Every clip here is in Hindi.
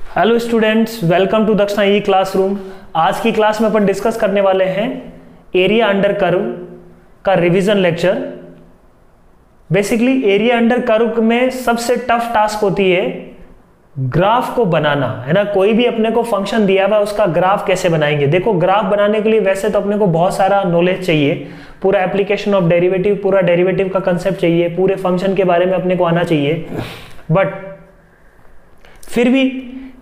हेलो स्टूडेंट्स, वेलकम टू दक्षिणा ई क्लासरूम। आज की क्लास में अपन डिस्कस करने वाले हैं एरिया अंडर कर्व का revision lecture. Basically area under curve में सबसे टफ टास्क होती है ग्राफ को बनाना, है ना। कोई भी अपने को फंक्शन दिया हुआ है, उसका ग्राफ कैसे बनाएंगे। देखो, ग्राफ बनाने के लिए वैसे तो अपने को बहुत सारा नॉलेज चाहिए, पूरा एप्लीकेशन ऑफ डेरिवेटिव, पूरा डेरिवेटिव का कंसेप्ट चाहिए, पूरे फंक्शन के बारे में अपने को आना चाहिए, बट फिर भी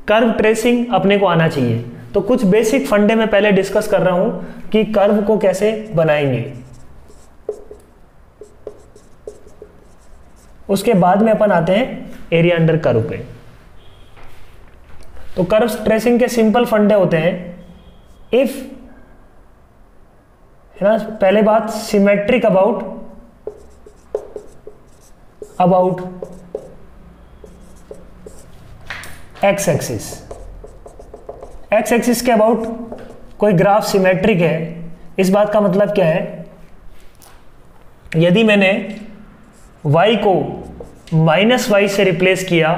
कर्व ट्रेसिंग अपने को आना चाहिए। तो कुछ बेसिक फंडे में पहले डिस्कस कर रहा हूं कि कर्व को कैसे बनाएंगे, उसके बाद में अपन आते हैं एरिया अंडर कर्व पे। तो कर्व ट्रेसिंग के सिंपल फंडे होते हैं। इफ, है ना, पहले बात सिमेट्रिक अबाउट एक्स एक्सिस के अबाउट कोई ग्राफ सिमेट्रिक है। इस बात का मतलब क्या है, यदि मैंने y को -y से रिप्लेस किया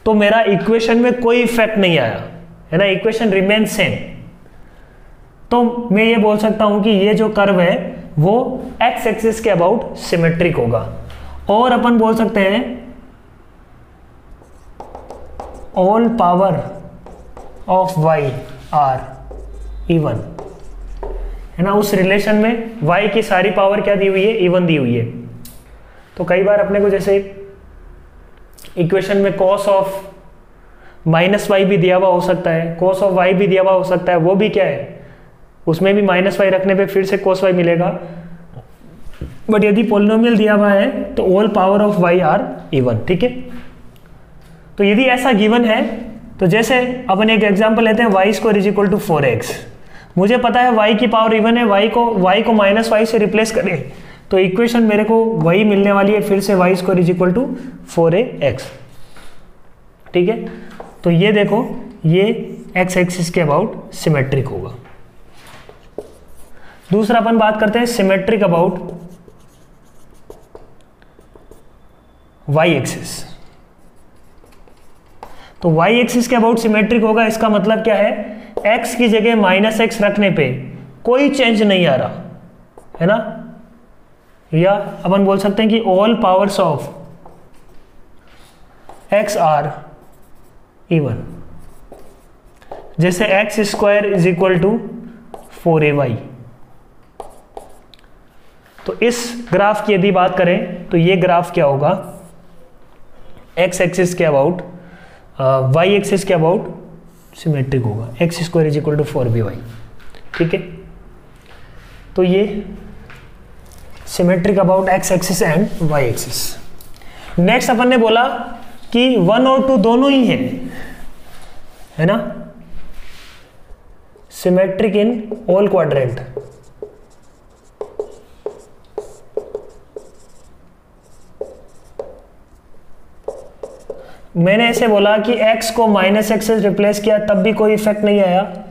तो मेरा इक्वेशन में कोई इफेक्ट नहीं आया, है ना, इक्वेशन रिमेन सेम। तो मैं ये बोल सकता हूं कि ये जो कर्व है वो एक्स एक्सिस के अबाउट सिमेट्रिक होगा। और अपन बोल सकते हैं all power of y are even, है ना। उस रिलेशन में y की सारी पावर क्या दी हुई है, इवन दी हुई है। तो कई बार अपने को जैसे इक्वेशन में cos ऑफ -y भी दिया हुआ हो सकता है, cos ऑफ y भी दिया हुआ हो सकता है, वो भी क्या है, उसमें भी -y रखने पे फिर से cos y मिलेगा। बट यदि पोलिनोमियल दिया हुआ है तो all power of y are even, ठीक है। तो यदि ऐसा गिवन है तो जैसे अपन एक एग्जांपल लेते हैं, y square is equal to 4x। मुझे पता है y की पावर इवन है, y को -y से रिप्लेस करें तो इक्वेशन मेरे को वही मिलने वाली है, फिर से y square is equal to 4ax, ठीक है। तो ये देखो, ये x एक्सिस के अबाउट सिमेट्रिक होगा। दूसरा अपन बात करते हैं सिमेट्रिक अबाउट y एक्सिस। तो y एक्सिस के अबाउट सिमेट्रिक होगा। इसका मतलब क्या है, x की जगह -x रखने पे कोई चेंज नहीं आ रहा, है ना। या अपन बोल सकते हैं कि all powers of x are even. जैसे x square is equal to 4ay। तो इस ग्राफ की यदि बात करें तो ये ग्राफ क्या होगा, x एक्सिस के अबाउट y एक्सिस के अबाउट सिमेट्रिक होगा। X square is equal to 4by, ठीक है। तो ये symmetric about x axis and y axis. Next अपन ने बोला कि 1 और 2 दोनों ही है ना, सिमेट्रिक इन ऑल क्वाड्रेंट। मैंने ऐसे बोला कि x को -x से रिप्लेस किया तब भी कोई इफेक्ट नहीं आया,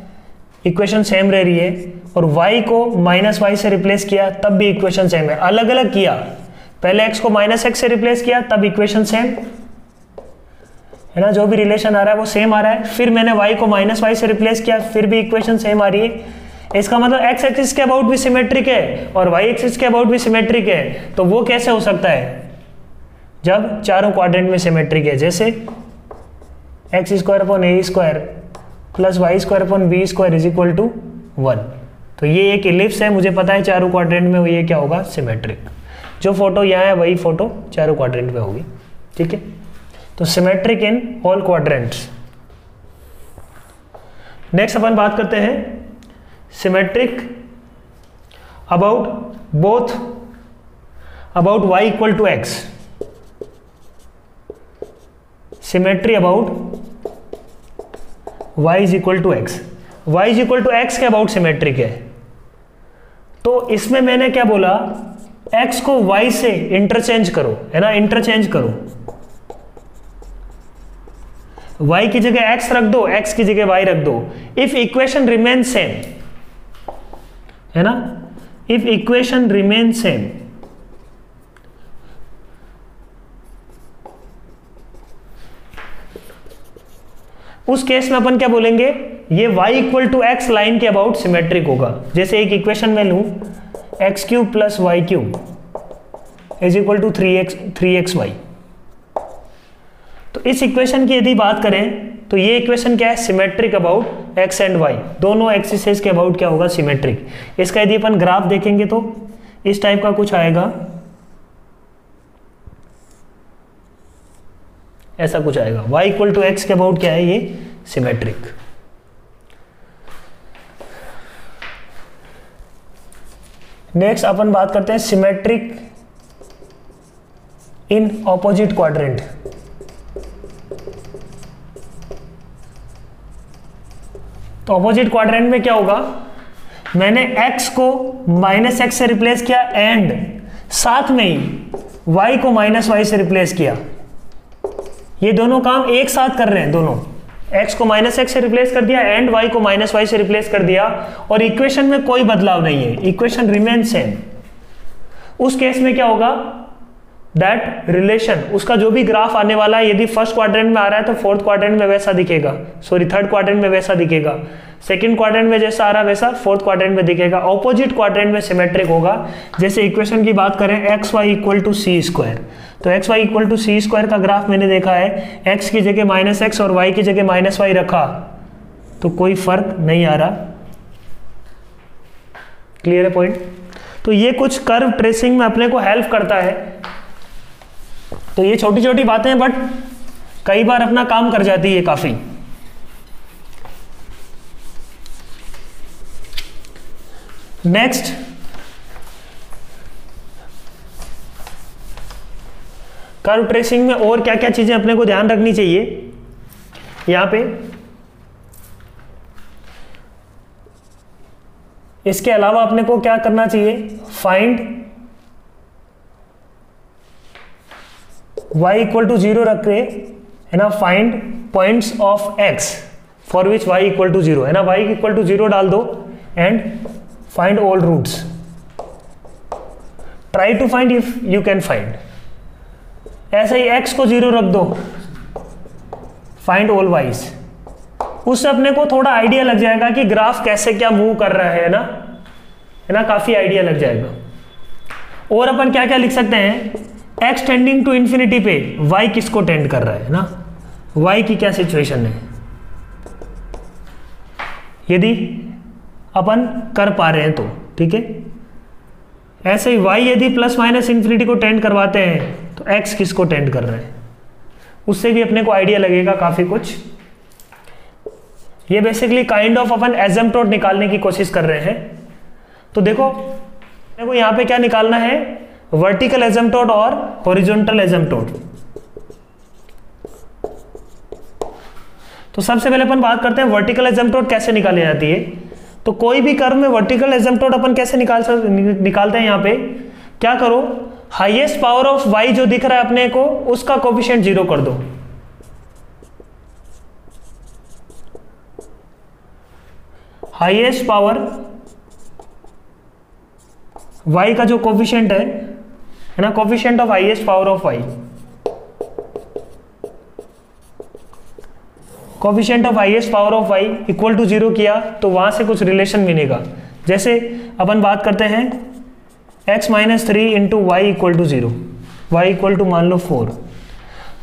इक्वेशन सेम रह रही है। और y को -y से रिप्लेस किया तब भी इक्वेशन सेम है। अलग अलग किया, पहले x को -x से रिप्लेस किया तब इक्वेशन सेम, है ना, जो भी रिलेशन आ रहा है वो सेम आ रहा है। फिर मैंने y को -y से रिप्लेस किया, फिर भी इक्वेशन सेम आ रही है। इसका मतलब x एक्सिस के अबाउट भी सिमेट्रिक है और y एक्सिस के अबाउट भी सिमेट्रिक है। तो वो कैसे हो सकता है, जब चारों क्वाड्रेंट में सिमेट्रिक है। जैसे x square upon a square plus y square upon b square is equal to 1। तो ये एक इलिप्स है, मुझे पता है चारों क्वाड्रेंट में ये क्या होगा, सिमेट्रिक। जो फोटो यहाँ है वही फोटो चारों क्वाड्रेंट में होगी, ठीक है। तो symmetric in all quadrants. Next अपन बात करते हैं symmetric about y equal to x। Symmetry about y is equal to x। y is equal to x के अबाउट सिमेट्रिक है। तो इसमें मैंने क्या बोला, x को y से इंटरचेंज करो, है ना, इंटरचेंज करो। y की जगह x रख दो, x की जगह y रख दो। इफ इक्वेशन रिमेन सेम, है ना, इफ इक्वेशन रिमेन सेम उस केस में अपन क्या बोलेंगे, ये y equal to x line के अबाउट सिमेट्रिक होगा। जैसे एक इक्वेशन में लूँ x cube plus y cube is equal to 3xy। तो इस इक्वेशन की यदि बात करें तो ये इक्वेशन क्या है, symmetric about x and y, दोनों एक्सिसेस के अबाउट क्या होगा, सिमेट्रिक। इसका यदि अपन ग्राफ देखेंगे तो इस टाइप का कुछ आएगा, ऐसा कुछ आएगा। y इक्वल टू एक्स के अबाउट क्या है, ये सिमेट्रिक। नेक्स्ट अपन बात करते हैं सिमेट्रिक इन ऑपोजिट क्वाड्रेंट। तो ऑपोजिट क्वाड्रेंट में क्या होगा, मैंने x को -x से रिप्लेस किया एंड साथ में ही y को -y से रिप्लेस किया। ये दोनों काम एक साथ कर रहे हैं, दोनों x को -x से रिप्लेस कर दिया एंड y को -y से रिप्लेस कर दिया, और इक्वेशन में कोई बदलाव नहीं है, इक्वेशन रिमेन सेम। उस केस में क्या होगा, दैट रिलेशन, उसका जो भी ग्राफ आने वाला है, यदि फर्स्ट क्वाड्रेंट में आ रहा है तो फोर्थ क्वाड्रेंट में वैसा दिखेगा, सॉरी थर्ड क्वाड्रेंट में वैसा दिखेगा, सेकंड क्वाड्रेंट में जैसा आ रहा है वैसा फोर्थ क्वाड्रेंट में दिखेगा। ऑपोजिट क्वाड्रेंट में सिमेट्रिक होगा। जैसे इक्वेशन की बात करें x y equal to c square, तो x y equal to c square का ग्राफ मैंने देखा है, एक्स की जगह -x और y की जगह -y रखा तो कोई फर्क नहीं आ रहा। क्लियर है पॉइंट। तो ये कुछ कर्व ट्रेसिंग में अपने को हेल्प करता है। तो ये छोटी छोटी बातें बट कई बार अपना काम कर जाती है काफी। नेक्स्ट कर्व ट्रेसिंग में और क्या क्या चीजें अपने को ध्यान रखनी चाहिए, यहां पे इसके अलावा अपने को क्या करना चाहिए, फाइंड y इक्वल टू 0 रख के, है ना, find points of x for which y equal to 0, है ना, y इक्वल टू 0 डाल दो and find all roots, try to find if you can find. ऐसे ही x को 0 रख दो, फाइंड ऑल y's। उससे अपने को थोड़ा आइडिया लग जाएगा कि ग्राफ कैसे क्या मूव कर रहा है ना, काफी आइडिया लग जाएगा। और अपन क्या क्या लिख सकते हैं, x टेंडिंग टू इंफिनिटी पे y किसको टेंड कर रहा है ना, y की क्या सिचुएशन है, यदि अपन कर पा रहे हैं तो ठीक है। ऐसे ही y यदि प्लस माइनस इंफिनिटी को टेंड करवाते हैं तो x किसको टेंड कर रहा है, उससे भी अपने को आइडिया लगेगा काफी कुछ। ये बेसिकली काइंड ऑफ अपन एजम्पटोड निकालने की कोशिश कर रहे हैं। तो देखो यहां पे क्या निकालना है, वर्टिकल एजम्पटोड और हॉरिजॉन्टल एजम्पटोड। तो सबसे पहले अपन बात करते हैं वर्टिकल एजम्पटोड कैसे निकाली जाती है। तो कोई भी कर्व में वर्टिकल एजम्पटोड अपन कैसे निकालते हैं, यहां पे क्या करो, हाईएस्ट पावर ऑफ y जो दिख रहा है अपने को उसका कोफिशिएंट 0 कर दो। हाईएस्ट पावर y का जो कोफिशिएंट है ना, coefficient of highest power of y, coefficient of highest power of y equal to 0 किया तो वहां से कुछ रिलेशन मिलेगा। जैसे अपन बात करते हैं x minus 3 into y equal to 0, y equal to मान लो 4।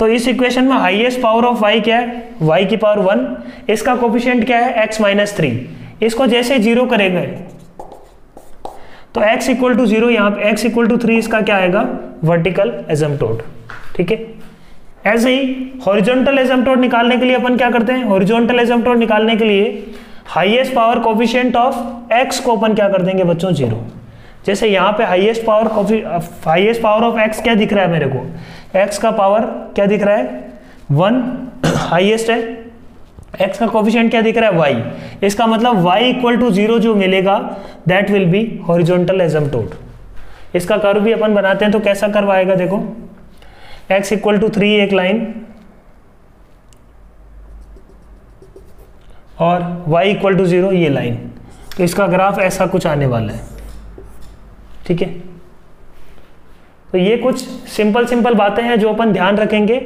तो इस इक्वेशन में हाईएस्ट पावर ऑफ y क्या है, y की पावर 1, इसका कोफिशिएंट क्या है x माइनस 3। इसको जैसे 0 करेंगे तो x इक्वल टू 0, यहाँ पे x इक्वल टू 3 इसका क्या आएगा, वर्टिकल एजम्पटोड। ठीक है। ऐसे ही हॉरिजॉन्टल एजम्पटोड निकालने के लिए अपन क्या करते हैं, हॉरिजॉन्टल एजम्पटोड निकालने के लिए highest power coefficient of x को अपन क्या कर देंगे बच्चों, 0। जैसे यहाँ पे हाईएस्ट पावर ऑफ x क्या दिख रहा है मेरे को, x का पावर क्या दिख रहा है, 1 हाईएस्ट है, x का कोफिशिएंट क्या दिख रहा है, y। इसका मतलब y इक्वल टू 0 जो मिलेगा दैट विल बी हॉरिजॉन्टल एजम्पटोड। इसका कर्व भी अपन बनाते हैं तो कैसा कर्व आएगा, देखो x इक्वल टू 3 एक लाइन और y इक्वल टू 0 ये लाइन। तो इसका ग्राफ ऐसा कुछ आने वाला है। ठीक है। तो ये कुछ सिंपल बातें हैं जो अपन ध्यान रखेंगे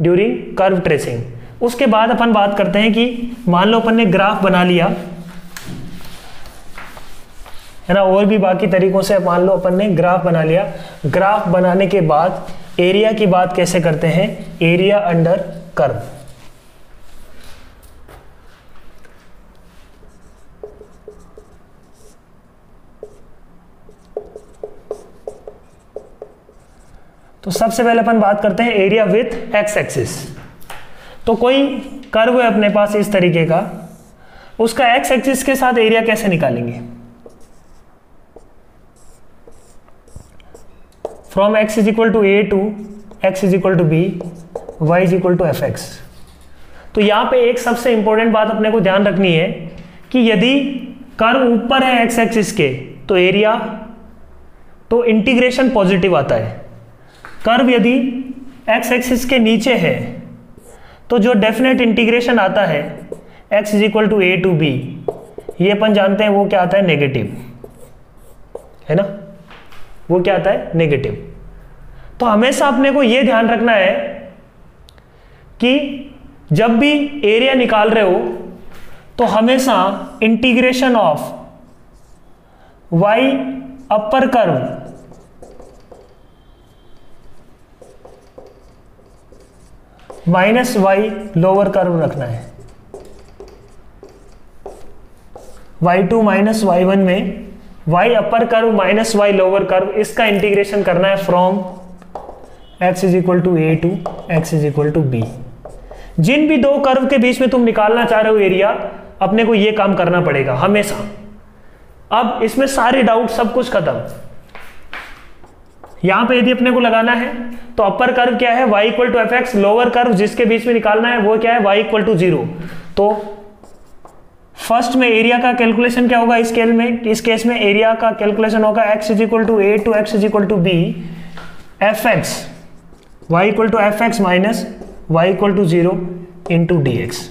ड्यूरिंग कर्व ट्रेसिंग। उसके बाद अपन बात करते हैं कि मान लो अपन ने ग्राफ बना लिया है ना, और भी बाकी तरीकों से मान लो अपन ने ग्राफ बना लिया। ग्राफ बनाने के बाद एरिया की बात कैसे करते हैं, एरिया अंडर कर्व। तो सबसे पहले अपन बात करते हैं एरिया विथ एक्स एक्सिस। तो कोई कर्व है अपने पास इस तरीके का, उसका एक्स एक्सिस के साथ एरिया कैसे निकालेंगे। From x is equal to a to x is equal to b, y is equal to f x. तो यहां पे एक सबसे इंपॉर्टेंट बात अपने को ध्यान रखनी है कि यदि कर्व ऊपर है एक्स एक्सिस के तो एरिया, तो इंटीग्रेशन पॉजिटिव आता है। कर्व यदि एक्स एक्सिस के नीचे है तो जो डेफिनेट इंटीग्रेशन आता है x is equal to a to b, ये अपन जानते हैं वो क्या आता है, नेगेटिव, है ना, वो क्या आता है, नेगेटिव। तो हमेशा अपने को ये ध्यान रखना है कि जब भी एरिया निकाल रहे हो तो हमेशा integration of y upper curve minus y lower curve रखना है। y2 माइनस y1 में y upper curve minus y lower curve, इसका इंटीग्रेशन करना है from x is equal to a to x is equal to b. जिन भी दो कर्व के बीच में तुम निकालना चाह रहे हो एरिया, अपने को ये काम करना पड़ेगा हमेशा। अब इसमें सारे डाउट सब कुछ खत्म। यहां पे यदि अपने को लगाना है तो अपर कर्व क्या है, y equal to f x, lower curve जिसके बीच में निकालना है वो क्या है, y इक्वल टू 0। तो फर्स्ट में एरिया का कैलकुलेशन क्या होगा, इस केस में एरिया का कैलकुलेशन होगा x is equal to a to x is equal to b, f x y equal to f x minus y equal to 0 into d x.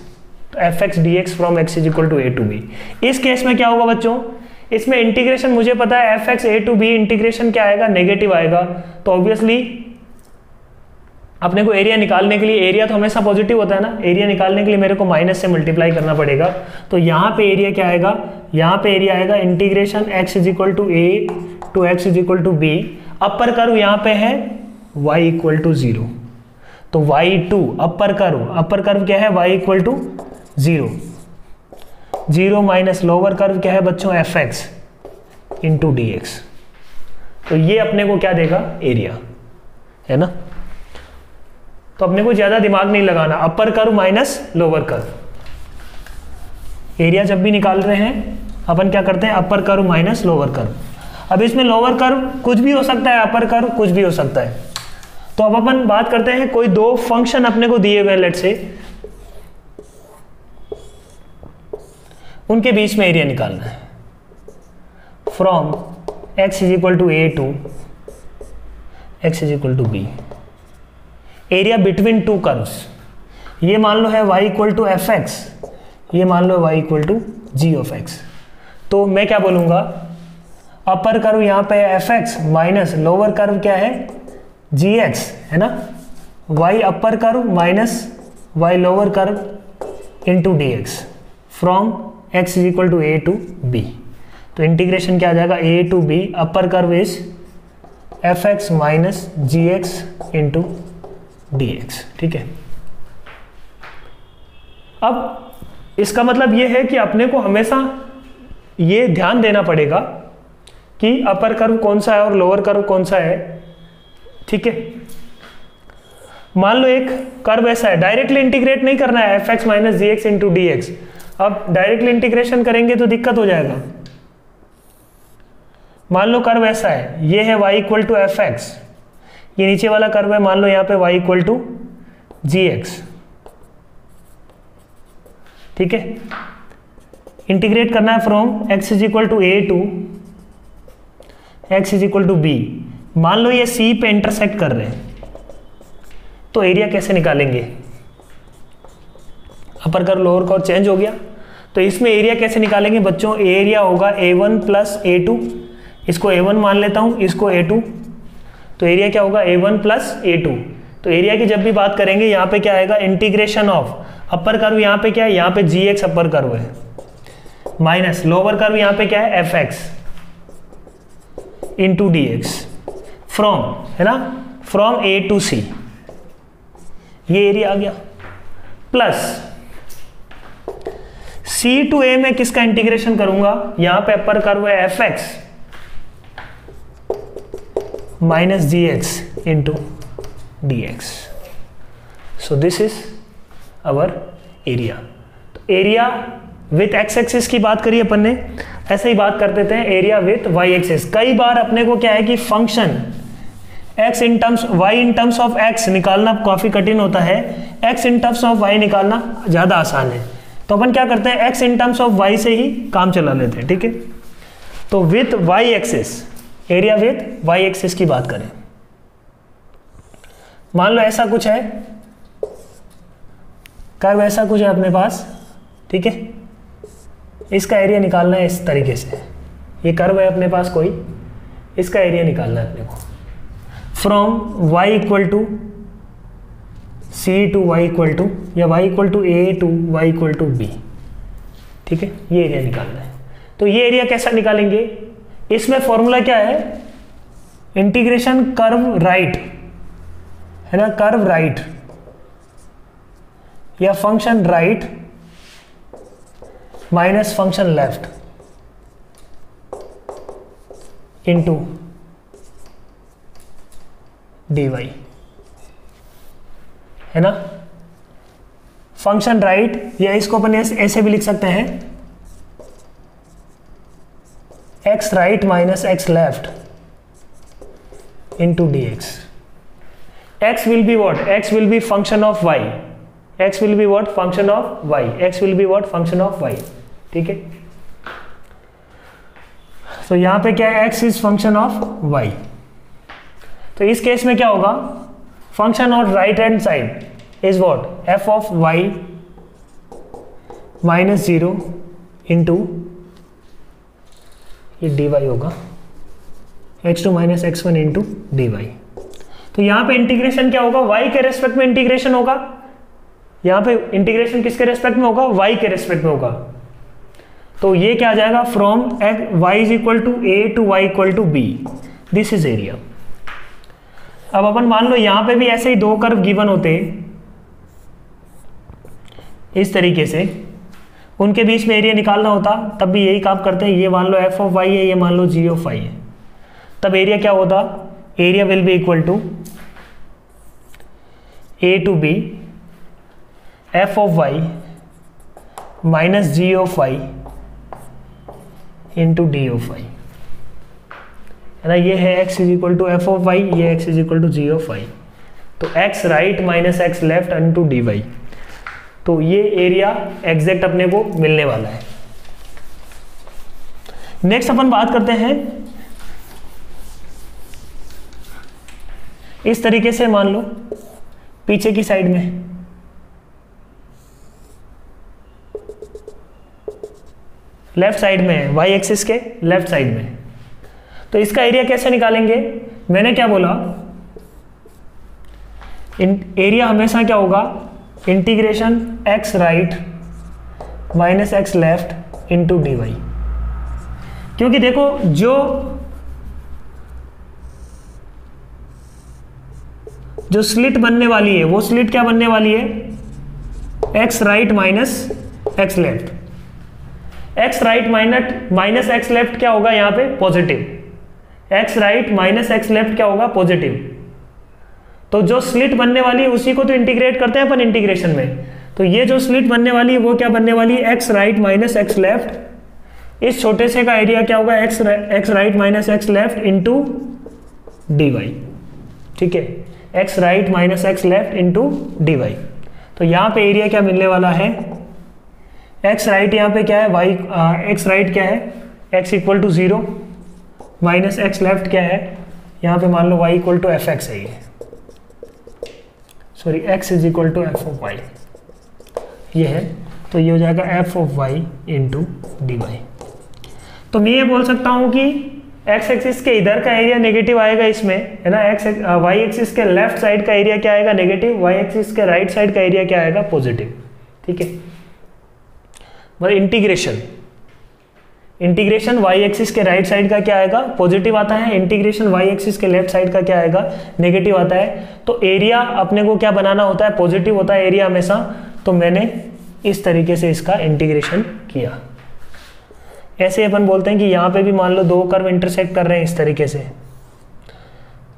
तो f x d x from x is equal to a to b. इस केस में क्या होगा बच्चों, इसमें इंटीग्रेशन मुझे पता है f x a to b integration क्या आएगा, नेगेटिव आएगा। तो ऑब्वियसली अपने को एरिया निकालने के लिए, एरिया तो हमेशा पॉजिटिव होता है ना, एरिया निकालने के लिए मेरे को माइनस से मल्टीप्लाई करना पड़ेगा। तो यहाँ पे एरिया क्या आएगा, यहाँ पे एरिया आएगा integration x is equal to a to x is equal to b, upper curve यहाँ पे है y इक्वल टू 0। तो y2 अपर कर्व क्या है, y equal to 0 minus lower curve क्या है बच्चों, f x into d x. तो ये अपने को क्या देगा, एरिया, है ना। तो अपने को ज्यादा दिमाग नहीं लगाना, अपर curve minus lower curve. Area जब भी निकाल रहे हैं अपन क्या करते हैं, अपर कर्व माइनस लोअर कर्व। अब इसमें लोअर कर्व कुछ भी हो सकता है, अपर कर्व कुछ भी हो सकता है। तो अब अपन बात करते हैं, कोई दो फंक्शन अपने को दिए हुए लेट से, उनके बीच में एरिया निकालना है। From x is equal to a to x is equal to b, area between two curves. ये मान लो है y equal to f x, ये मान लो y equal to g of x. तो मैं क्या बोलूंगा, अपर कर्व यहाँ पे f x minus lower curve क्या है, जी एक्स, है ना, y upper curve minus y lower curve into d x from x is equal to a to b. तो इंटीग्रेशन क्या आ जाएगा, a to b, upper curve is f x minus g x into dx। ठीक है। अब इसका मतलब यह है कि अपने को हमेशा ये ध्यान देना पड़ेगा कि अपर कर्व कौन सा है और लोअर कर्व कौन सा है। ठीक है। मान लो एक कर्व ऐसा है, डायरेक्टली इंटीग्रेट नहीं करना है, f x minus g x into d x. अब डायरेक्टली इंटीग्रेशन करेंगे तो दिक्कत हो जाएगा। मान लो कर्व ऐसा है, ये है y equal to f x, ये नीचे वाला कर्व है, मान लो यहाँ पे y equal to g x. ठीक है। इंटीग्रेट करना है from x is equal to a to x is equal to b. मान लो ये C पे इंटरसेक्ट कर रहे हैं, तो एरिया कैसे निकालेंगे, upper curve lower curve change हो गया। तो इसमें एरिया कैसे निकालेंगे बच्चों, एरिया होगा a1 प्लस a2, इसको a1 मान लेता हूं, इसको a2, तो एरिया क्या होगा, a1 प्लस a2। तो एरिया की जब भी बात करेंगे यहाँ पे क्या आएगा, इंटीग्रेशन ऑफ अपर कर्व यहाँ पे क्या है, यहाँ पे जी एक्स अपर कर्व है, माइनस लोअर कर्व यहाँ पे क्या है, f x into d x from, है ना, फ्रॉम ए टू सी, ये एरिया आ गया, प्लस सी टू ए में किसका इंटीग्रेशन करूंगा, यहां पे अपर कर्व है f x minus g x into d x, so this is our area. तो एरिया विथ एक्स एक्सिस की बात करिए अपन ने, ऐसे ही बात करते थे एरिया विथ वाई एक्सिस। कई बार अपने को क्या है कि function x in terms y in terms of x निकालना काफी कठिन होता है, x in terms of y निकालना ज्यादा आसान है, तो अपन क्या करते हैं x in terms of y से ही काम चला लेते हैं, ठीक है। तो with y axis, area with y axis की बात करें, मान लो ऐसा कुछ है कर्व, ऐसा कुछ है अपने पास, ठीक है, इसका एरिया निकालना है इस तरीके से, ये कर्व है अपने पास कोई, इसका एरिया निकालना है अपने को from y equal to c to y equal to, या y equal to a to y equal to b, ठीक है, ये एरिया निकालना है। तो ये एरिया कैसा निकालेंगे, इसमें फॉर्मूला क्या है, इंटीग्रेशन कर्व राइट, है ना, कर्व राइट या function right minus function left into dy, है ना। फंक्शन राइट, या इसको अपन ऐसे भी लिख सकते हैं, x right minus x left into d x. x will be what, x will be function of y, x will be what, function of y, x will be what, function of y, ठीक है। तो यहां पे क्या है, x is function of y, तो इस केस में क्या होगा, function of right hand side is what, f of y minus 0 into ये dy होगा, x2 minus x1 into dy। तो यहां पे इंटीग्रेशन क्या होगा, y के रेस्पेक्ट में इंटीग्रेशन होगा, यहां पे इंटीग्रेशन किसके रेस्पेक्ट में होगा, y के रेस्पेक्ट में होगा। तो ये क्या आ जाएगा, from y is equal to a to y equal to b, this is area. अब अपन मान लो यहां पे भी ऐसे ही दो कर्व गिवन होते इस तरीके से, उनके बीच में एरिया निकालना होता, तब भी यही काम करते हैं, ये मान लो f ऑफ y है, ये मान लो g ऑफ y है, तब एरिया क्या होता, area will be equal to a to b f of y minus g of y into d of y, है ना। ये है x is equal to f of y, ये x is equal to g of y, तो x right minus x left into d y, तो ये एरिया एग्जैक्ट अपने को मिलने वाला है। नेक्स्ट अपन बात करते हैं, इस तरीके से मान लो पीछे की साइड में लेफ्ट साइड में है, y एक्सिस के लेफ्ट साइड में, तो इसका एरिया कैसे निकालेंगे, मैंने क्या बोला, एरिया हमेशा क्या होगा, integration x right minus x left into d y, क्योंकि देखो जो स्लिट बनने वाली है, वो स्लिट क्या बनने वाली है, x right minus x left, x right minus x left क्या होगा यहां पे, positive, x right minus x left क्या होगा, पॉजिटिव। तो जो स्लिट बनने वाली है उसी को तो इंटीग्रेट करते हैं अपन इंटीग्रेशन में, तो ये जो स्लिट बनने वाली है वो क्या बनने वाली है, x right minus x left, इस छोटे से का एरिया क्या होगा, x right minus x left into d y, ठीक है, x right minus x left into d y. तो यहाँ पे एरिया क्या मिलने वाला है, x राइट यहाँ पे क्या है, x राइट क्या है, x equal to 0 minus x left क्या है, यहाँ पे मान लो y equal to f x है, ये sorry x is equal to f of y, ये है, तो ये हो जाएगा f of y into d y. तो मैं ये बोल सकता हूँ कि x एक्सिस के इधर का एरिया नेगेटिव आएगा इसमें, है ना, y एक्सिस के लेफ्ट साइड का एरिया क्या आएगा, नेगेटिव, y एक्सिस के राइट साइड का एरिया क्या आएगा, पॉजिटिव, ठीक है। मतलब इंटीग्रेशन वाई एक्सिस के राइट साइड का क्या आएगा, पॉजिटिव आता है, इंटीग्रेशन वाई एक्सिस के लेफ्ट साइड का क्या आएगा, नेगेटिव आता है। तो एरिया अपने को क्या बनाना होता है, पॉजिटिव होता है एरिया हमेशा। तो मैंने इस तरीके से इसका इंटीग्रेशन किया। ऐसे अपन बोलते हैं कि यहाँ पे भी मान लो दो कर्व इंटरसेक्ट कर रहे हैं इस तरीके से,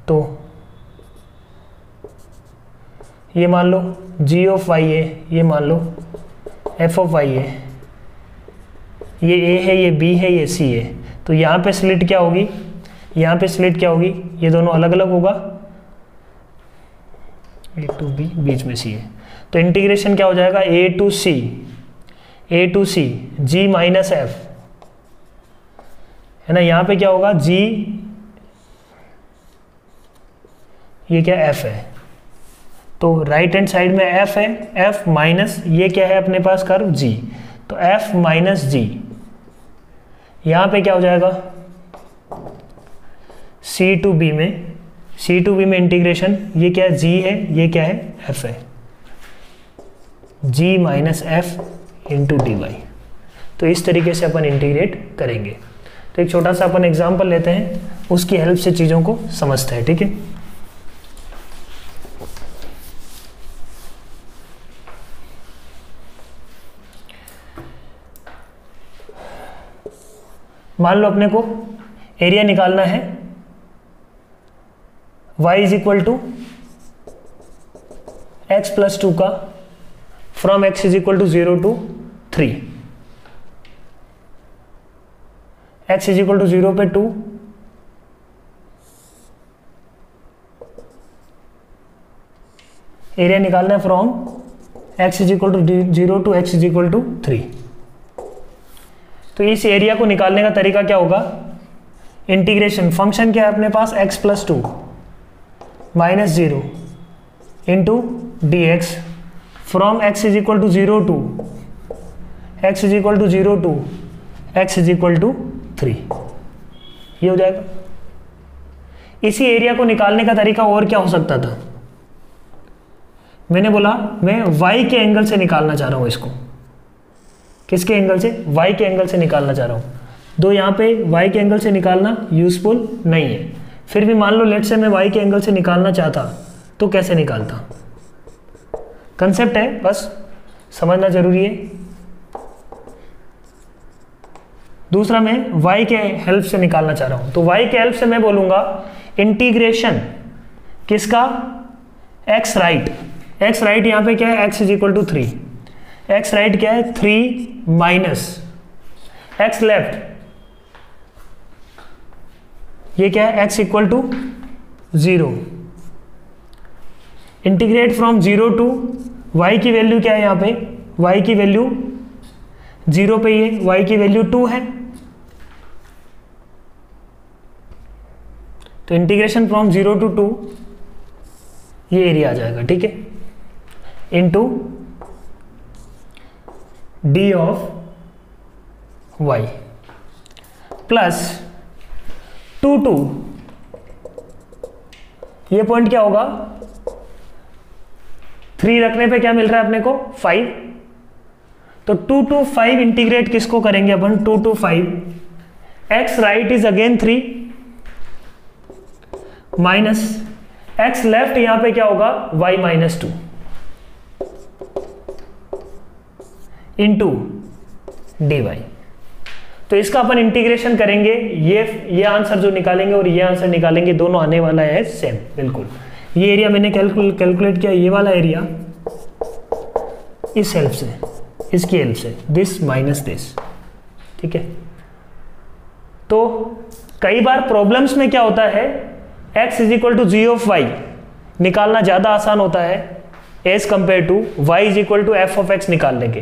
तो ये मान लो g ऑफ y है, ये मान लो f ऑफ y है, ये a है, ये b है, ये c है। तो यहाँ पे स्लिट क्या होगी, यहाँ पे स्लिट क्या होगी, ये दोनों अलग अलग होगा, a टू b, बीच में c है। तो इंटीग्रेशन क्या हो जाएगा, a to c g minus f, है ना। यहाँ पे क्या होगा, g, ये क्या f है, तो राइट हैंड साइड में f है, f माइनस ये क्या है अपने पास कर्व g, तो f माइनस g। यहाँ पे क्या हो जाएगा, c टू b में इंटीग्रेशन, ये क्या है g है, ये क्या है f है, g minus f into d y. तो इस तरीके से अपन इंटीग्रेट करेंगे। तो एक छोटा सा अपन एग्जाम्पल लेते हैं, उसकी हेल्प से चीज़ों को समझते हैं, ठीक है। मान लो अपने को एरिया निकालना है y is equal to x plus 2 का, from x is equal to 0 to 3, x is equal to 0 पे 2, एरिया निकालना है from x is equal to 0 to x is equal to 3। तो इस एरिया को निकालने का तरीका क्या होगा, इंटीग्रेशन, फंक्शन क्या है अपने पास, x plus 2 minus 0 into d x, from x is equal to 0 to x is equal to 0 to x is equal to 3, ये हो जाएगा। इसी एरिया को निकालने का तरीका और क्या हो सकता था, मैंने बोला मैं y के एंगल से निकालना चाह रहा हूं इसको, किसके एंगल से, y के एंगल से निकालना चाह रहा हूँ। दो यहाँ पे y के एंगल से निकालना यूजफुल नहीं है, फिर भी मान लो लेट से मैं y के एंगल से निकालना चाहता तो कैसे निकालता, कंसेप्ट है बस समझना जरूरी है। दूसरा मैं y के हेल्प से निकालना चाह रहा हूँ, तो y के हेल्प से मैं बोलूँगा इंटीग्रेशन किसका, x राइट यहाँ पे क्या है, x is equal to 3, x right क्या है 3 माइनस x लेफ्ट, ये क्या है x equal to 0, integrate from 0 to y की वैल्यू क्या है, यहाँ पे y की वैल्यू 0 पे, ये y की वैल्यू 2 है, तो इंटीग्रेशन फ्रॉम 0 टू 2, ये एरिया आ जाएगा, ठीक है, into d of y plus 2 2, ये पॉइंट क्या होगा, 3 रखने पे क्या मिल रहा है अपने को 5, तो 2 to 5 इंटीग्रेट किसको करेंगे अपन, 2 to 5, x right is again 3 minus x left, यहां पे क्या होगा y minus 2 into d y. तो इसका अपन इंटीग्रेशन करेंगे, ये आंसर जो निकालेंगे और ये आंसर निकालेंगे, दोनों आने वाला है सेम बिल्कुल। ये एरिया मैंने कैलकुलेट किया, ये वाला एरिया इस हेल्प से, इसकी हेल्प से, दिस माइनस दिस, ठीक है। तो कई बार प्रॉब्लम्स में क्या होता है, x is equal to g of y निकालना ज़्यादा आसान होता है as compare to y is equal to f of x निकालने के,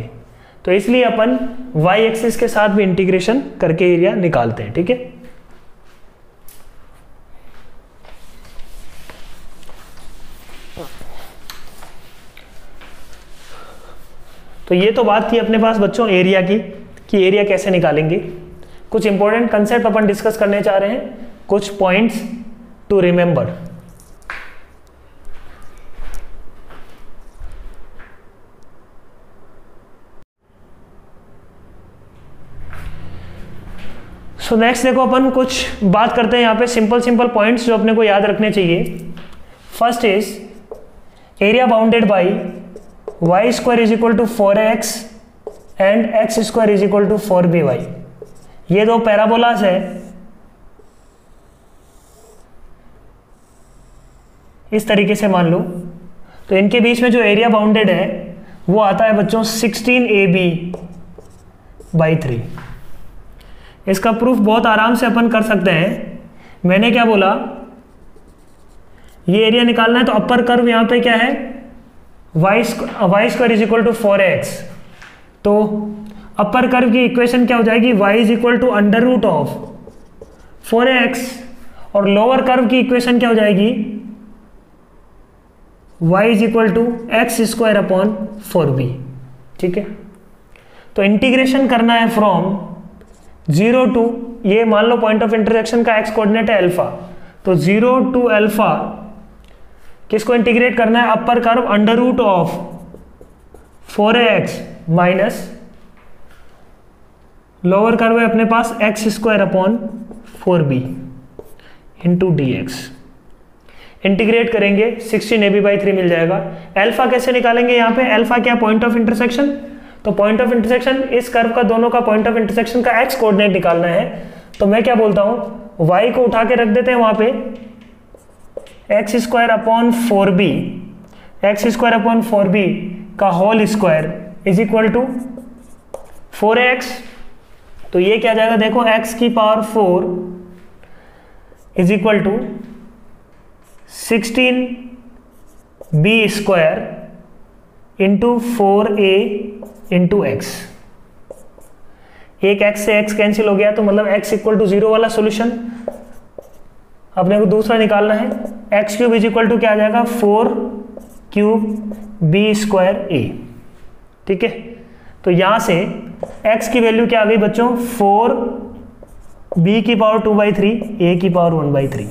तो इसलिए अपन y एक्सिस के साथ भी इंटीग्रेशन करके एरिया निकालते हैं, ठीक है। तो ये तो बात थी अपने पास बच्चों एरिया की, कि एरिया कैसे निकालेंगे। कुछ इंपॉर्टेंट कंसेप्ट अपन डिस्कस करने चाह रहे हैं, कुछ points to remember. So next देखो अपन कुछ बात करते हैं यहाँ पे सिंपल पॉइंट्स जो अपने को याद रखने चाहिए। First is area bounded by y square is equal to 4x and x square is equal to 4by। ये दो पैराबोलास है, इस तरीके से मान लो, तो इनके बीच में जो एरिया बाउंडेड है वो आता है बच्चों 16ab/3। इसका प्रूफ बहुत आराम से अपन कर सकते हैं। मैंने क्या बोला, ये एरिया निकालना है तो अपर कर्व यहां पे क्या है, y square is equal to 4x। तो अपर कर्व की इक्वेशन क्या हो जाएगी, y is equal to under root of 4x, और लोअर कर्व की इक्वेशन क्या हो जाएगी, y is equal to x square upon 4b। ठीक है, तो इंटीग्रेशन करना है फ्रॉम 0 टू, ये मान लो पॉइंट ऑफ इंटरसेक्शन का x कोऑर्डिनेट है अल्फा, तो 0 टू अल्फा किसको इंटीग्रेट करना है, upper curve under root of 4x minus lower curve है अपने पास x square upon 4b into dx। Integrate करेंगे 16ab/3 मिल जाएगा। अल्फा कैसे निकालेंगे, यहाँ पे अल्फा क्या, पॉइंट ऑफ इंटरसेक्शन, तो पॉइंट ऑफ इंटरसेक्शन इस कर्व का, दोनों का पॉइंट ऑफ इंटरसेक्शन का x कोऑर्डिनेट निकालना है। तो मैं क्या बोलता हूं, y को उठा के रख देते हैं वहां पे, x square upon 4b, x square upon 4b का whole square is equal to 4x। तो ये क्या जाएगा, देखो x की power 4 is equal to 16b square into 4a into x. एक x से x कैंसिल हो गया, तो मतलब x इक्वल टू 0 वाला सोल्यूशन। अपने को दूसरा निकालना है, x cube is equal to क्या आ जाएगा, 4³ b स्क्वायर a। ठीक है, तो यहां से x की वैल्यू क्या आ गई बच्चों, 4b की पावर 2/3 a की पावर 1/3।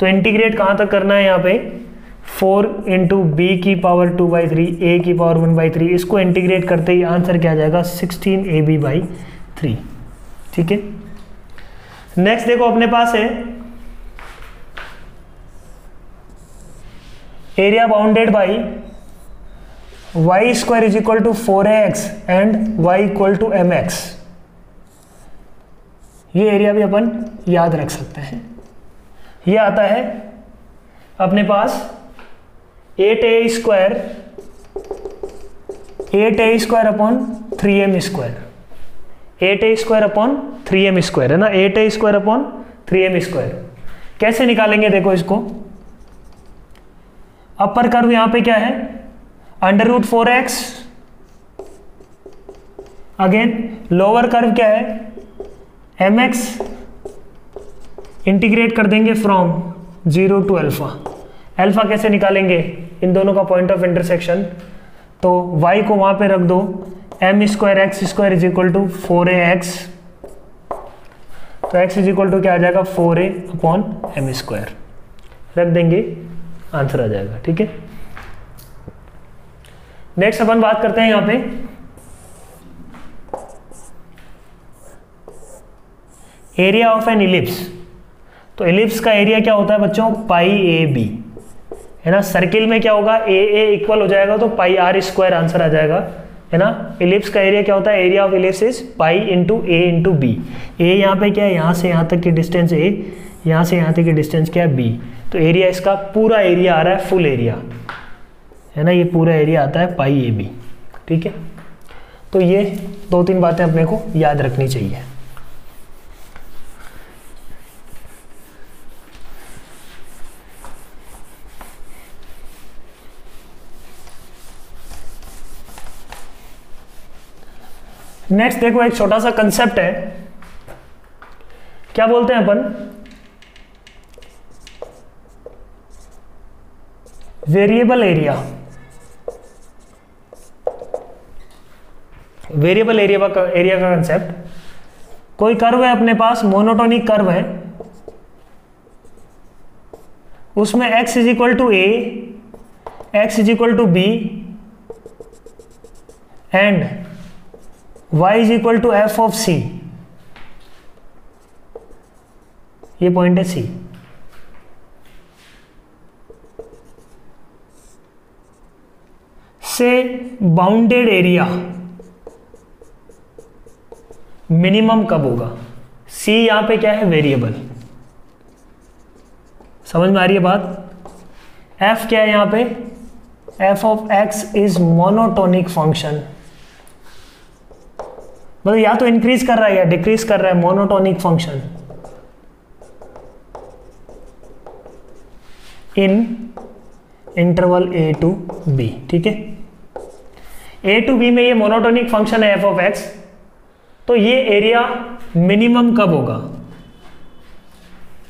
तो इंटीग्रेट कहां तक करना है, यहाँ पे 4 इंटू बी की पावर 2/3 a की पावर 1/3, इसको इंटीग्रेट करते ही आंसर क्या आ जाएगा, 16ab/3। ठीक है, नेक्स्ट देखो अपने पास है area bounded by y square is equal to 4ax and y equal to mx। ये एरिया भी अपन याद रख सकते हैं। ये आता है अपने पास 8a square upon 3m square, 8a square upon 3m square है ना, 8a square upon 3m square. कैसे निकालेंगे देखो इसको, अपर कर्व यहां पे क्या है, under root 4x, again lower curve क्या है, mx, इंटीग्रेट कर देंगे फ्रॉम 0 टू अल्फा। अल्फा कैसे निकालेंगे, इन दोनों का पॉइंट ऑफ इंटरसेक्शन, तो y को वहां पे रख दो, m square x square is equal to 4ax, तो x इज इक्वल टू क्या आ जाएगा, 4a अपॉन m स्क्वायर रख देंगे, आंसर आ जाएगा। ठीक है, नेक्स्ट अपन बात करते हैं यहाँ पे एरिया ऑफ एन इलिप्स। तो इलिप्स का एरिया क्या होता है बच्चों, पाई ए बी है ना। सर्किल में क्या होगा, ए ए इक्वल हो जाएगा तो पाई आर स्क्वायर आंसर आ जाएगा, है ना। इलिप्स का एरिया क्या होता है, area of ellipse is pi into a into b. A यहाँ पे क्या है, यहाँ से यहाँ तक की डिस्टेंस ए, यहाँ से यहाँ तक की डिस्टेंस क्या है बी। तो एरिया इसका पूरा एरिया आ रहा है, फुल एरिया है ना, ये पूरा एरिया आता है पाई ए बी। ठीक है, तो ये 2-3 बातें अपने को याद रखनी चाहिए। नेक्स्ट देखो, एक छोटा सा कंसेप्ट है, क्या बोलते हैं अपन, वेरिएबल एरिया। वेरिएबल एरिया का कंसेप्ट, कोई कर्व है अपने पास, मोनोटोनिक कर्व है, उसमें x is equal to a, x is equal to b and y is equal to f of c. ये पॉइंट है सी। से बाउंडेड एरिया मिनिमम कब होगा? सी यहां पे क्या है? वेरिएबल। समझ में आ रही है बात? एफ क्या है यहां पे? F of x is monotonic function, मतलब या तो इंक्रीज कर रहा है या डिक्रीज कर रहा है, monotonic function in interval a to b. ठीक है, ए टू बी में ये मोनोटोनिक फंक्शन है एफ ऑफ एक्स, तो ये एरिया मिनिमम कब होगा?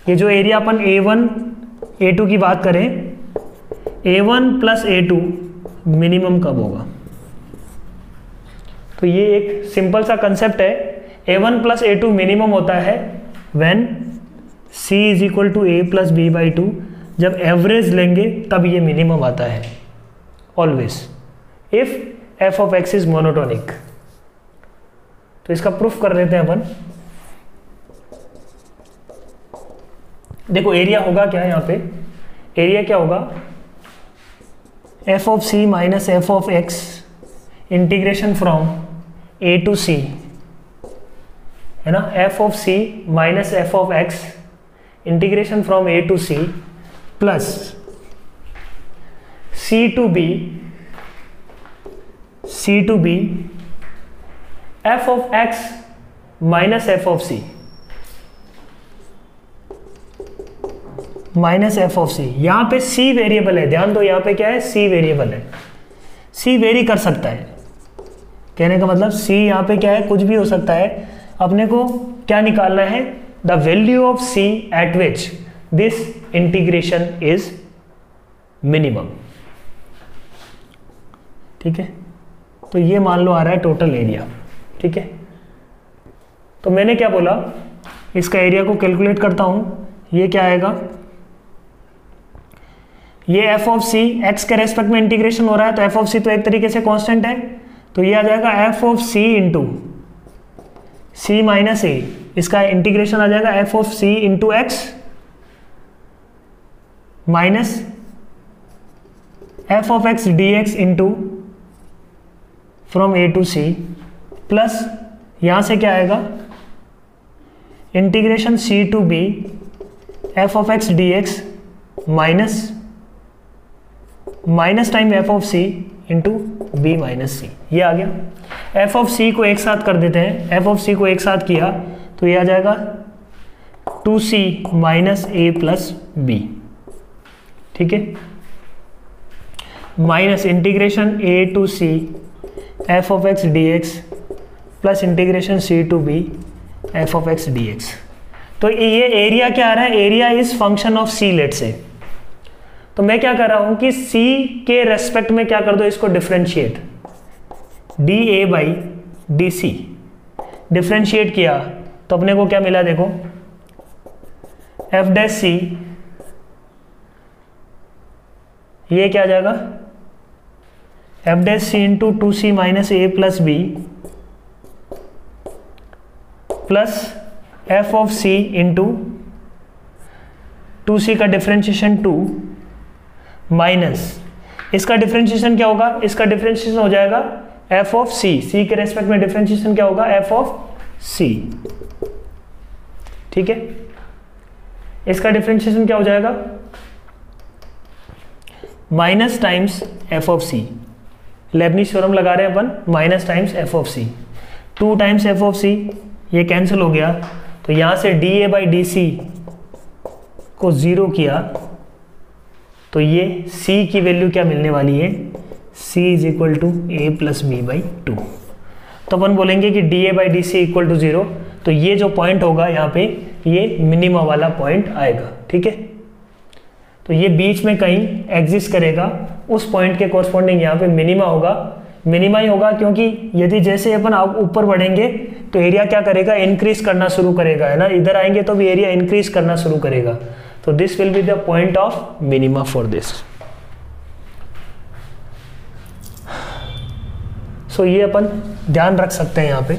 ये जो एरिया अपन A1 A2 की बात करें, A1 प्लस A2 मिनिमम कब होगा? तो ये एक सिंपल सा कंसेप्ट है। A1 प्लस A2 मिनिमम होता है when C is equal to A plus B by 2। जब एवरेज लेंगे तब ये मिनिमम आता है always, if f of x is monotonic. तो इसका प्रूफ कर लेते हैं अपन। देखो एरिया होगा क्या यहां पे? एरिया क्या होगा? F of c minus f of x integration from a to c, है ना? F of c minus f of x integration from a to c plus c to b f of x minus f of c minus f of c. यहां पे सी वेरिएबल है, ध्यान दो, यहां पे क्या है? सी वेरिएबल है। सी वेरी कर सकता है, कहने का मतलब सी यहां पे क्या है? कुछ भी हो सकता है। अपने को क्या निकालना है? The value of c at which this integration is minimum. ठीक है, तो ये मान लो आ रहा है टोटल एरिया। ठीक है, तो मैंने क्या बोला? इसका एरिया को कैलकुलेट करता हूं। ये क्या आएगा? ये एफ ऑफ सी एक्स के रेस्पेक्ट में इंटीग्रेशन हो रहा है, तो एफ ऑफ सी तो एक तरीके से कांस्टेंट है, तो ये आ जाएगा f of c into c minus a. इसका इंटीग्रेशन आ जाएगा f of c into x minus f of x d x into from a to c, plus यहां से क्या आएगा? Integration c to b f of x d x minus time f of c into b minus c. ये आ गया। एफ ऑफ सी को एक साथ कर देते हैं। एफ ऑफ सी को एक साथ किया तो ये आ जाएगा 2c minus a plus b. ठीक है, minus integration a to c f of x d x plus integration c to b f of x d x. तो ये एरिया क्या आ रहा है? Area is function of c let's say. तो मैं क्या कर रहा हूं कि c के रेस्पेक्ट में क्या कर दो? इसको differentiate, d a by d c differentiate किया तो अपने को क्या मिला? देखो एफ डैश सी, ये क्या आ जाएगा? F dash c into 2c minus a plus b plus f of c into 2c का डिफरेंशिएशन 2 माइनस इसका डिफरेंशिएशन क्या होगा? इसका डिफरेंशिएशन हो जाएगा एफ ऑफ सी। सी के रेस्पेक्ट में डिफरेंशिएशन क्या होगा? F of c. ठीक है, इसका डिफरेंशिएशन क्या हो जाएगा? Minus times f of c. Leibniz theorem लगा रहे हैं अपन, minus times f of c, 2 times f of c, ये कैंसिल हो गया। तो यहां से d a by d c को 0 किया तो ये c की वैल्यू क्या मिलने वाली है? c is equal to a plus b by 2। तो अपन बोलेंगे कि d a by d c equal to 0। तो ये जो पॉइंट होगा यहाँ पे, ये मिनिमा वाला पॉइंट आएगा। ठीक है, तो ये बीच में कहीं एग्जिस्ट करेगा, उस पॉइंट के कोरस्पॉन्डिंग यहाँ पे मिनिमा होगा। मिनिमा ही होगा क्योंकि यदि जैसे अपन ऊपर बढ़ेंगे तो एरिया क्या करेगा? इंक्रीज करना शुरू करेगा, है ना? इधर आएंगे तो भी एरिया इंक्रीज करना शुरू करेगा। तो this will be the point of minima for this. So ये अपन ध्यान रख सकते हैं यहाँ पे।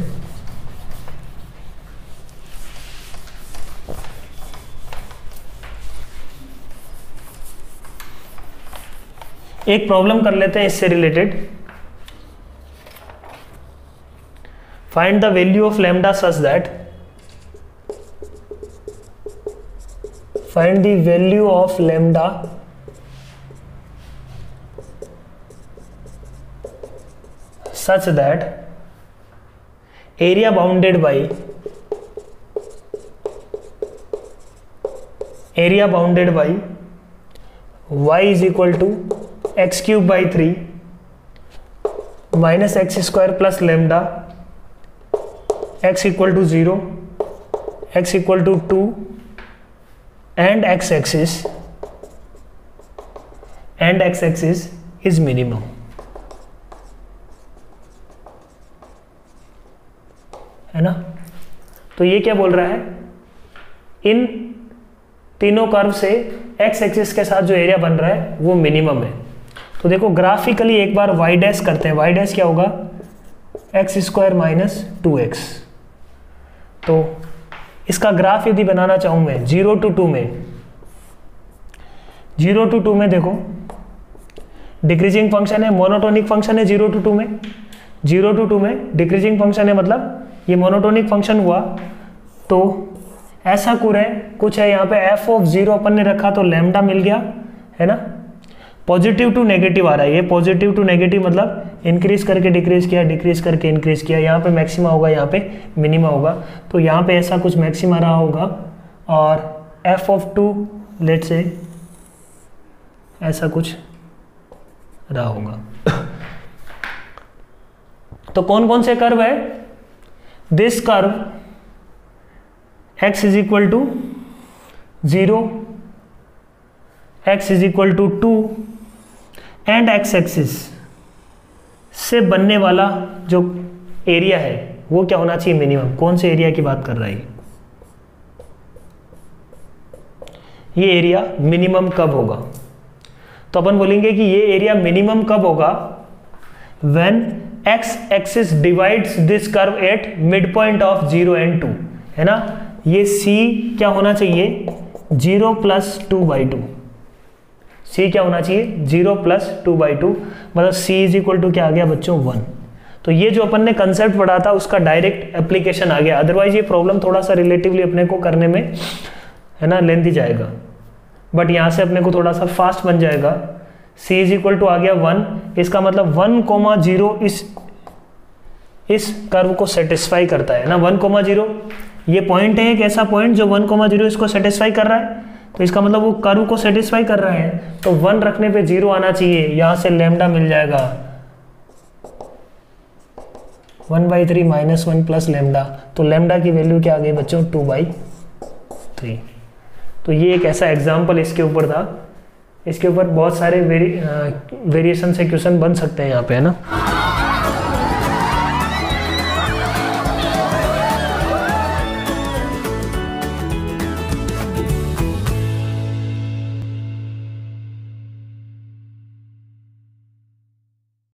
एक प्रॉब्लम कर लेते हैं इससे related. Find the value of lambda such that, find the value of lambda such that area bounded by y is equal to x cube by 3 minus x square plus lambda x equal to 0, x equal to 2 and x axis is minimum, है ना। तो ये क्या बोल रहा है, इन तीनों कर्व से x एक्सिस के साथ जो एरिया बन रहा है वो मिनिमम है। तो देखो ग्राफिकली एक बार y डैश करते हैं, y डैश क्या होगा, एक्स स्क्वायर माइनस 2x। तो इसका ग्राफ यदि बनाना चाहूँ मैं 0 to 2 में, 0 to 2 में देखो डिक्रीजिंग फंक्शन है, मोनोटोनिक फंक्शन है 0 to 2 में, 0 to 2 में डिक्रीजिंग फंक्शन है, मतलब ये मोनोटोनिक फंक्शन हुआ। तो ऐसा कुछ है यहाँ पे f ऑफ 0 अपन ने रखा तो लैम्डा मिल गया, है ना। पॉजिटिव टू नेगेटिव आ रहा है, ये पॉजिटिव टू नेगेटिव मतलब इंक्रीज करके डिक्रीज किया, डिक्रीज करके इंक्रीज किया, यहाँ पे मैक्सिमा होगा, यहाँ पे मिनिमा होगा। तो यहाँ पे ऐसा कुछ मैक्सिमा रहा होगा और f ऑफ 2 लेट से ऐसा कुछ रहा होगा। तो कौन कौन से कर्व है, this curve x is equal to 0, x is equal to 2 and x axis से बनने वाला जो एरिया है वो क्या होना चाहिए, मिनिमम। कौन से एरिया की बात कर रहा है ये एरिया मिनिमम कब होगा, तो अपन बोलेंगे कि ये एरिया मिनिमम कब होगा, when x axis divides this curve at mid point of 0 and 2, है ना। ये c क्या होना चाहिए, 0 + 2/2, c क्या होना चाहिए 0 + 2/2, मतलब c इज इक्वल टू क्या आ गया बच्चों 1। तो ये जो अपन ने कंसेप्ट पढ़ा था उसका डायरेक्ट एप्लीकेशन आ गया। अदरवाइज ये प्रॉब्लम थोड़ा सा रिलेटिवली अपने को करने में, है ना, लेंथी जाएगा, बट यहाँ से अपने को थोड़ा सा फास्ट बन जाएगा। c इज इक्वल टू आ गया 1, इसका मतलब 1,0 इस कर्व को सेटिस्फाई करता है ना। 1,0 ये पॉइंट है, एक ऐसा पॉइंट जो 1,0 इसको सेटिस्फाई कर रहा है, तो इसका मतलब वो कर्व को सेटिस्फाई कर रहा है। तो 1 रखने पे 0 आना चाहिए, यहाँ से लैम्डा मिल जाएगा 1/3 - 1 + लैम्डा। तो लैम्डा की वैल्यू क्या आ गई बच्चों 2/3। तो ये एक ऐसा एग्जाम्पल इसके ऊपर था, इसके ऊपर बहुत सारे वेरिएशन से क्वेश्चन बन सकते हैं यहाँ पे, है ना।